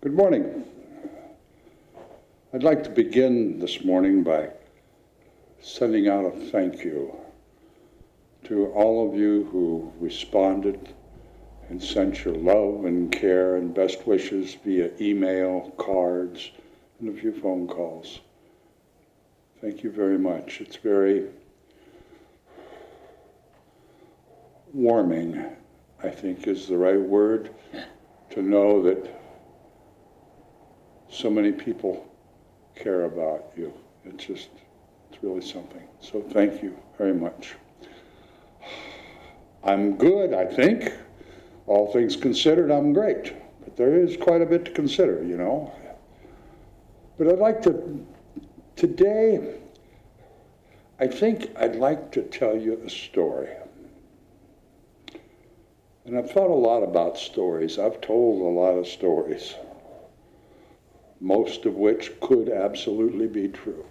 Good morning. I'd like to begin this morning by sending out a thank you to all of you who responded and sent your love and care and best wishes via email, cards, and a few phone calls. Thank you very much. It's very warming, I think is the right word, to know that so many people care about you. It's really something. So thank you very much. I'm good, I think. All things considered, I'm great. But there is quite a bit to consider, you know. But today, I think I'd like to tell you a story. And I've thought a lot about stories. I've told a lot of stories, most of which could absolutely be true.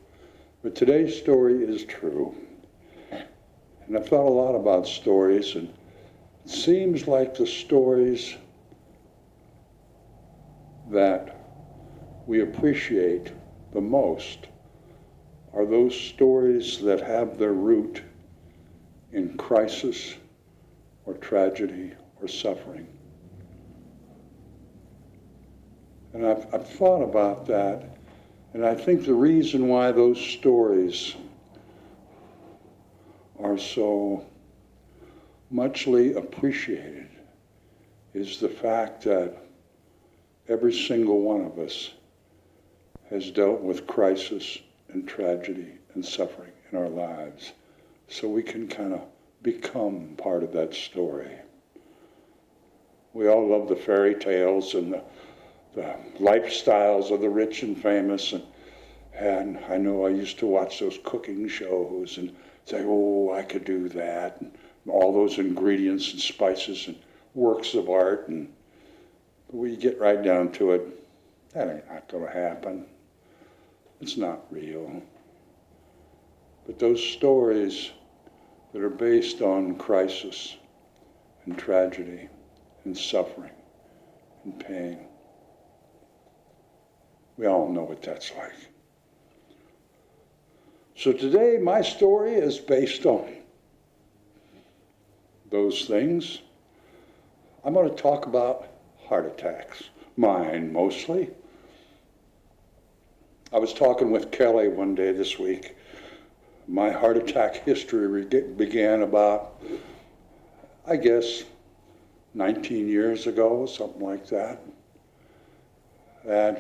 But today's story is true. And I've thought a lot about stories, and it seems like the stories that we appreciate the most are those stories that have their root in crisis or tragedy or suffering. And I've thought about that, and I think the reason why those stories are so muchly appreciated is the fact that every single one of us has dealt with crisis and tragedy and suffering in our lives. So we can kind of become part of that story. We all love the fairy tales and the lifestyles of the rich and famous, and I know I used to watch those cooking shows and say, oh, I could do that, and all those ingredients and spices and works of art, and we get right down to it, that ain't not going to happen. It's not real. But those stories that are based on crisis and tragedy and suffering and pain, we all know what that's like. So today, my story is based on those things. I'm going to talk about heart attacks, mine mostly. I was talking with Kelly one day this week. My heart attack history began about, I guess, 19 years ago, something like that. And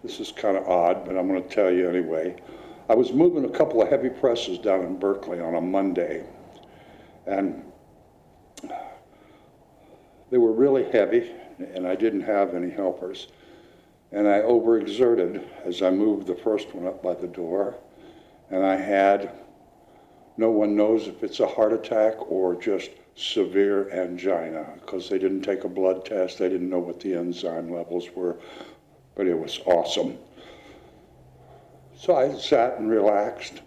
this is kind of odd, but I'm going to tell you anyway. I was moving a couple of heavy presses down in Berkeley on a Monday, and they were really heavy, and I didn't have any helpers. And I overexerted as I moved the first one up by the door, and I had, no one knows if it's a heart attack or just severe angina, because they didn't take a blood test, they didn't know what the enzyme levels were, but it was awesome. So I sat and relaxed.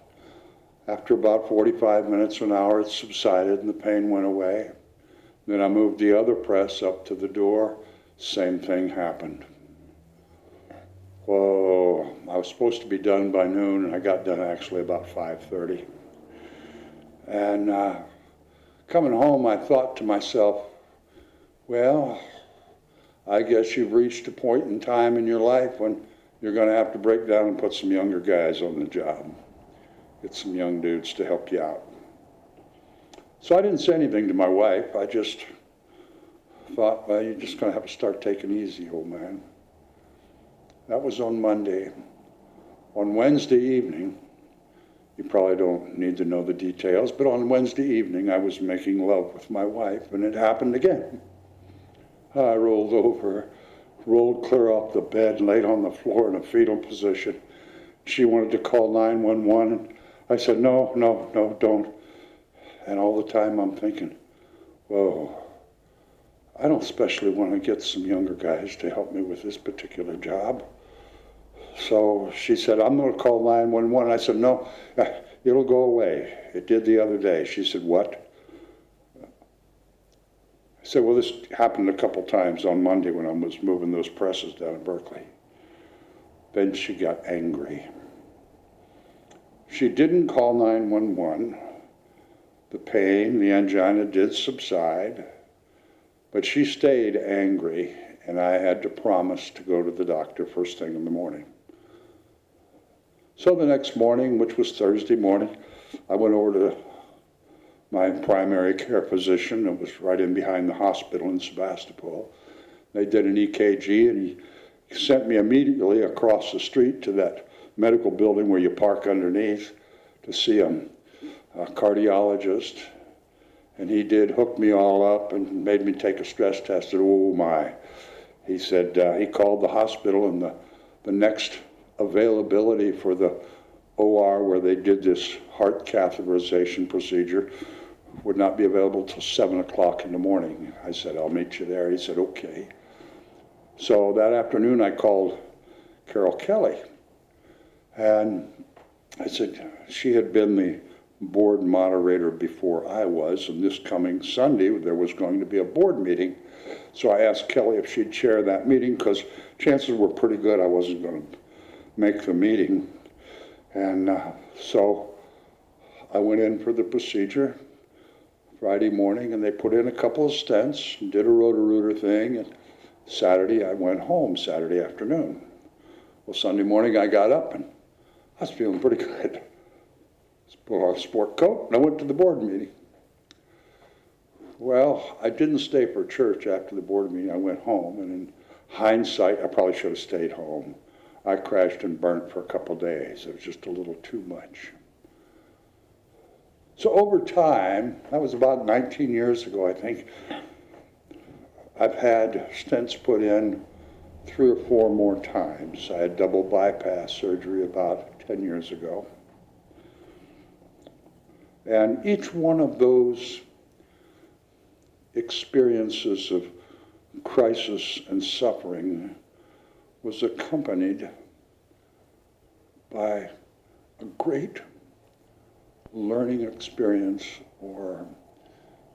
After about 45 minutes or an hour, it subsided and the pain went away. Then I moved the other press up to the door, same thing happened. Whoa, I was supposed to be done by noon, and I got done actually about 5:30. And coming home, I thought to myself, well, I guess you've reached a point in time in your life when you're going to have to break down and put some younger guys on the job. Get some young dudes to help you out. So I didn't say anything to my wife. I just thought, well, you're just going to have to start taking it easy, old man. That was on Monday. On Wednesday evening, you probably don't need to know the details, but on Wednesday evening, I was making love with my wife, and it happened again. I rolled over, rolled clear off the bed, and laid on the floor in a fetal position. She wanted to call 911, and I said, no, don't. And all the time I'm thinking, whoa, I don't especially want to get some younger guys to help me with this particular job. So she said, I'm going to call 911. I said, no, it'll go away. It did the other day. She said, what? I said, well, this happened a couple times on Monday when I was moving those presses down in Berkeley. Then she got angry. She didn't call 911. The pain, the angina did subside, but she stayed angry, and I had to promise to go to the doctor first thing in the morning. So the next morning, which was Thursday morning, I went over to my primary care physician. It was right in behind the hospital in Sebastopol. They did an EKG, and he sent me immediately across the street to that medical building where you park underneath to see a cardiologist. And he did hook me all up and made me take a stress test. And oh my, he said he called the hospital, and the next availability for the OR where they did this heart catheterization procedure would not be available till 7 o'clock in the morning. I said, I'll meet you there. He said, okay. So that afternoon I called Carol Kelly, and I said, she had been the board moderator before I was, and this coming Sunday there was going to be a board meeting. So I asked Kelly if she'd chair that meeting, because chances were pretty good I wasn't going to make the meeting. And so I went in for the procedure Friday morning, and they put in a couple of stents and did a Roto-Rooter thing. And Saturday I went home, Saturday afternoon. Well, Sunday morning I got up and I was feeling pretty good. Put on a sport coat and I went to the board meeting. Well, I didn't stay for church after the board meeting. I went home, and in hindsight, I probably should have stayed home. I crashed and burnt for a couple days. It was just a little too much. So over time, that was about 19 years ago, I think, I've had stents put in 3 or 4 more times. I had double bypass surgery about 10 years ago. And each one of those experiences of crisis and suffering was accompanied by a great learning experience or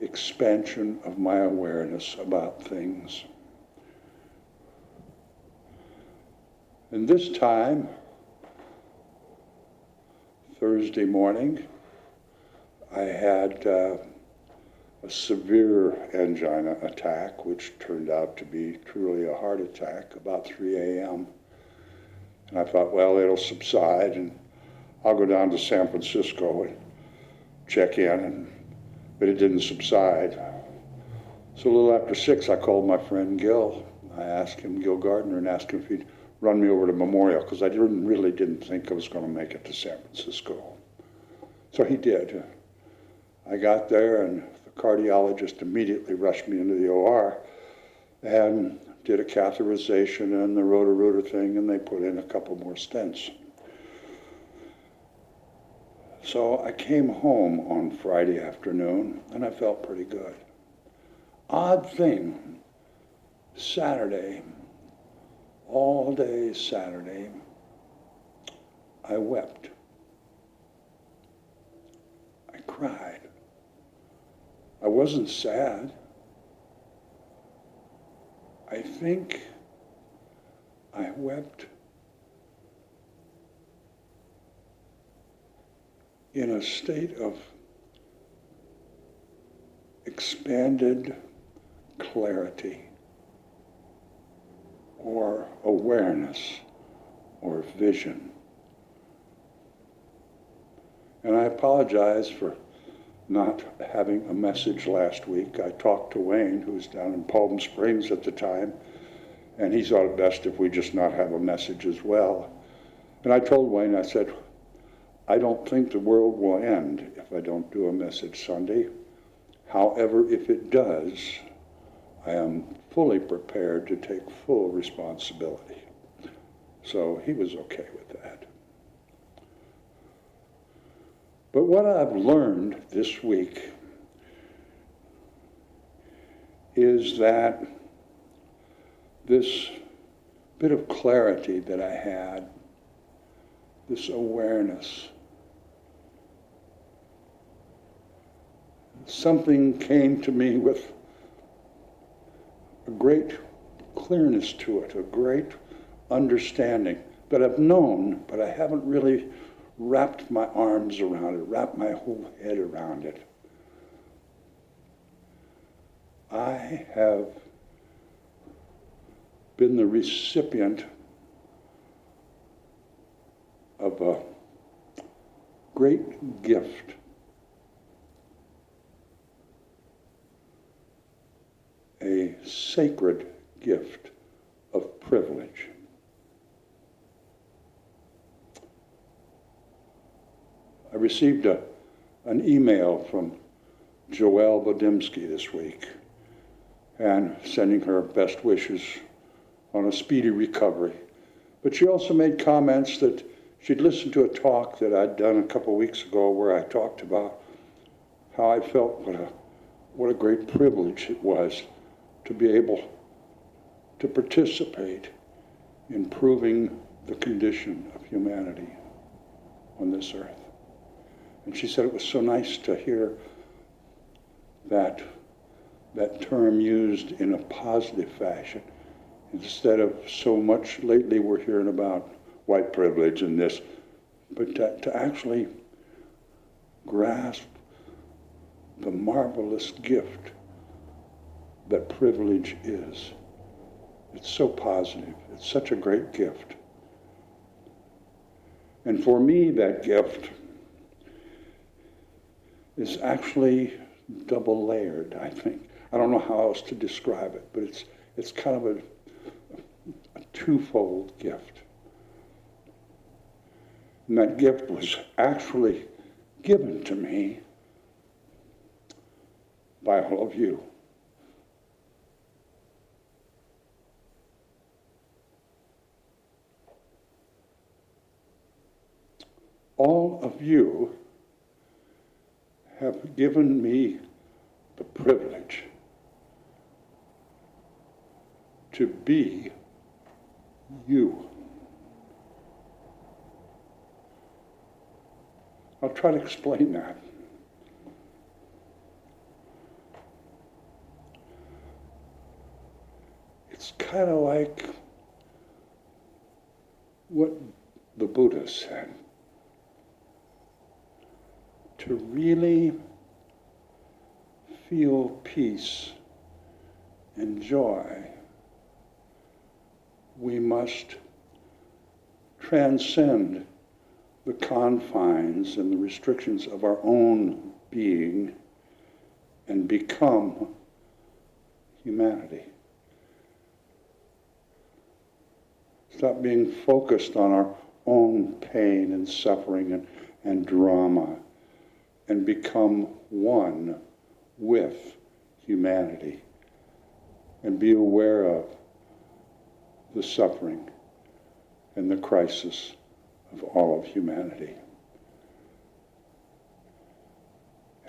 expansion of my awareness about things. And this time, Thursday morning, I had a severe angina attack, which turned out to be truly a heart attack, about 3 a.m. And I thought, well, it'll subside, and I'll go down to San Francisco and check in, but it didn't subside. So a little after 6, I called my friend Gil. I asked him, Gil Gardner, and asked him if he'd run me over to Memorial, because I really didn't think I was going to make it to San Francisco. So he did. I got there, and the cardiologist immediately rushed me into the OR and did a catheterization and the Roto-Rooter thing, and they put in a couple more stents. So I came home on Friday afternoon, and I felt pretty good. Odd thing, Saturday, all day Saturday, I wept. I cried. I wasn't sad. I think I wept in a state of expanded clarity or awareness or vision. And I apologize for not having a message last week. I talked to Wayne, who was down in Palm Springs at the time, and he thought it best if we just not have a message as well. And I told Wayne, I said, I don't think the world will end if I don't do a message Sunday. However, if it does, I am fully prepared to take full responsibility. So he was okay with that. But what I've learned this week is that this bit of clarity that I had, this awareness, something came to me with a great clearness to it, a great understanding that I've known, but I haven't really wrapped my arms around it, wrapped my whole head around it. I have been the recipient of a great gift. A sacred gift of privilege. I received an email from Joelle Bodimsky this week, and sending her best wishes on a speedy recovery. But she also made comments that she'd listened to a talk that I'd done a couple of weeks ago where I talked about how I felt what a great privilege it was to be able to participate in improving the condition of humanity on this earth. And she said it was so nice to hear that term used in a positive fashion, instead of so much lately we're hearing about white privilege and this, but to actually grasp the marvelous gift that privilege is. It's so positive. It's such a great gift. And for me, that gift is actually double layered, I think. I don't know how else to describe it, but it's kind of a twofold gift. And that gift was actually given to me by all of you. All of you have given me the privilege to be you. I'll try to explain that. It's kind of like what the Buddha said. To really feel peace and joy, we must transcend the confines and the restrictions of our own being and become humanity. Stop being focused on our own pain and suffering and drama, and become one with humanity and be aware of the suffering and the crisis of all of humanity.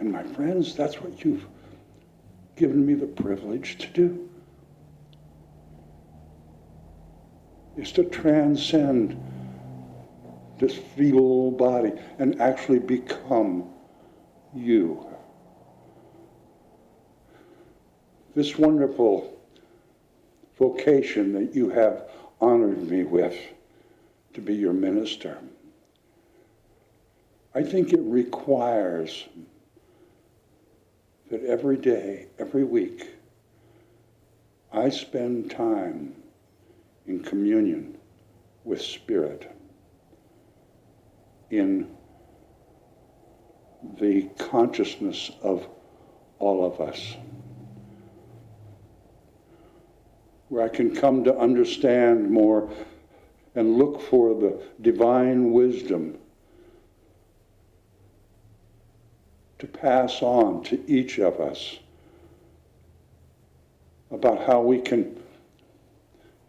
And my friends, that's what you've given me the privilege to do, is to transcend this feeble body and actually become you. This wonderful vocation that you have honored me with to be your minister, I think it requires that every day, every week, I spend time in communion with Spirit, in the consciousness of all of us, where I can come to understand more and look for the divine wisdom to pass on to each of us about how we can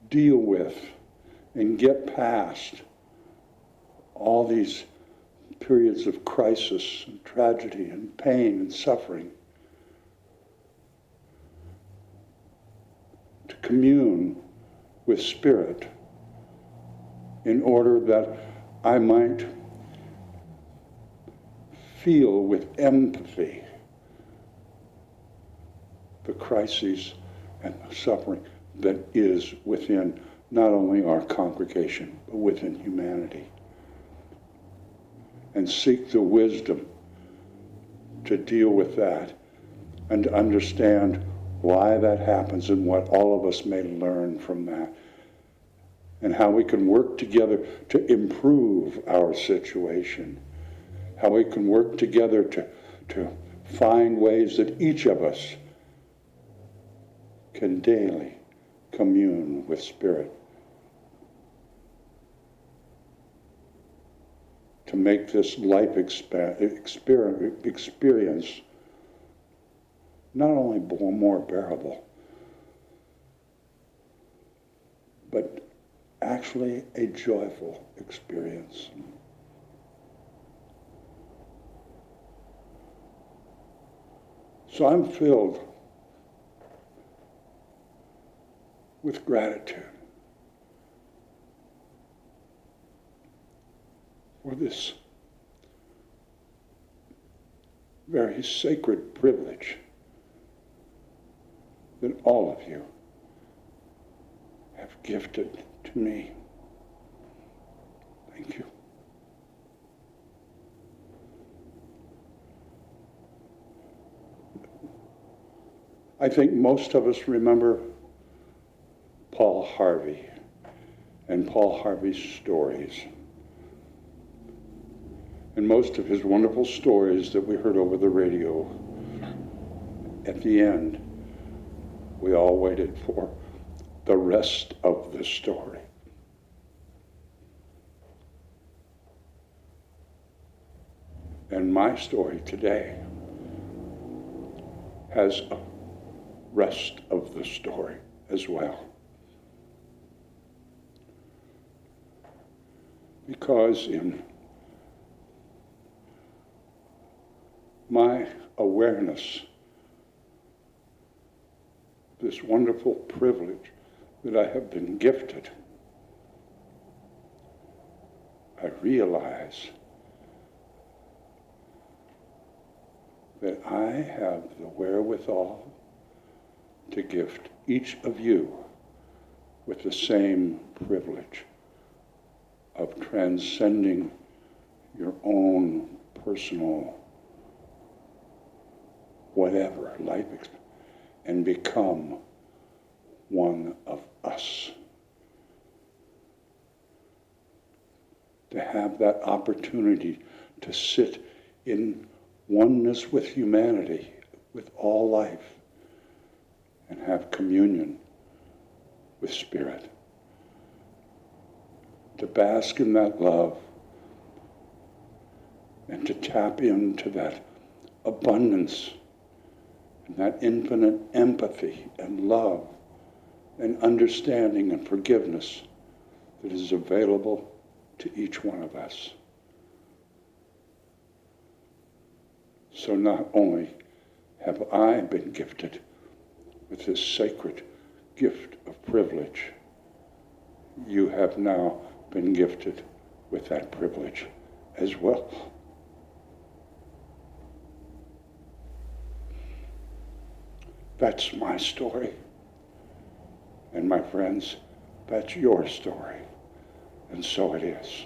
deal with and get past all these periods of crisis and tragedy and pain and suffering, to commune with Spirit in order that I might feel with empathy the crises and the suffering that is within not only our congregation, but within humanity. And seek the wisdom to deal with that and to understand why that happens and what all of us may learn from that, and how we can work together to improve our situation, how we can work together to find ways that each of us can daily commune with Spirit, to make this life experience not only more bearable, but actually a joyful experience. So I'm filled with gratitude for this very sacred privilege that all of you have gifted to me. Thank you. I think most of us remember Paul Harvey and Paul Harvey's stories. And most of his wonderful stories that we heard over the radio, at the end, we all waited for the rest of the story. And my story today has a rest of the story as well. Because in my awareness, this wonderful privilege that I have been gifted, I realize that I have the wherewithal to gift each of you with the same privilege of transcending your own personal whatever life experience and become one of us. To have that opportunity to sit in oneness with humanity, with all life, and have communion with Spirit. To bask in that love and to tap into that abundance and that infinite empathy and love and understanding and forgiveness that is available to each one of us. So not only have I been gifted with this sacred gift of privilege, you have now been gifted with that privilege as well. That's my story. And my friends, that's your story. And so it is.